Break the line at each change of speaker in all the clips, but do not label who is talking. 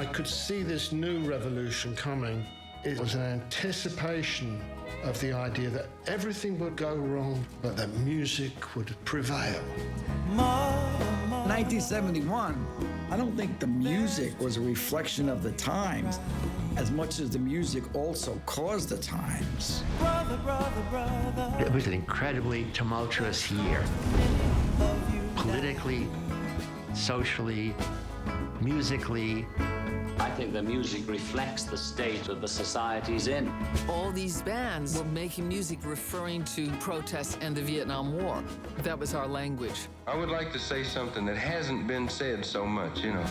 I could see this new revolution coming. It was an anticipation of the idea that everything would go wrong, but that music would prevail.
1971, I don't think the music was a reflection of the times as much as the music also caused the times.
It was an incredibly tumultuous year. Politically, socially, musically.
I think the music reflects the state of the society's in.
All these bands were making music referring to protests and the Vietnam War. That was our language.
I would like to say something that hasn't been said so much, you know.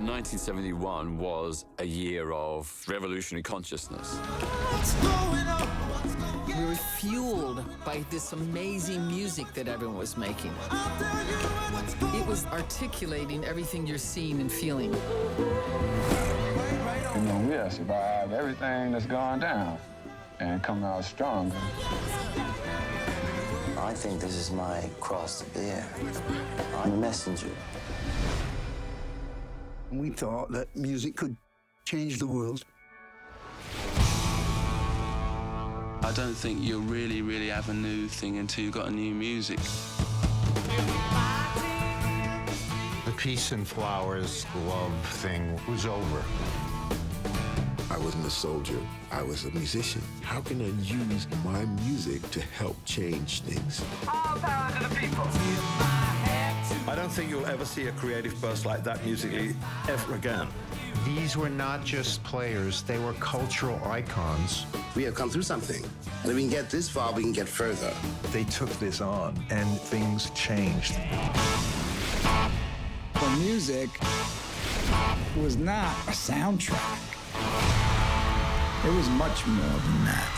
1971 was a year of revolutionary consciousness.
We were fueled by this amazing music that everyone was making. It was articulating everything you're seeing and feeling.
You know, we'll survive everything that's gone down and come out stronger.
I think this is my cross to bear. I'm a messenger.
We thought that music could change the world.
I don't think you'll really have a new thing until you've got a new music.
The Peace and Flowers love thing was over.
I wasn't a soldier, I was a musician. How can I use my music to help change things?
All power to the people.
I don't think you'll ever see a creative burst like that musically ever again.
These were not just players, they were cultural icons.
We have come through something. And if we can get this far, we can get further.
They took this on, and things changed.
The music was not a soundtrack. It was much more than that.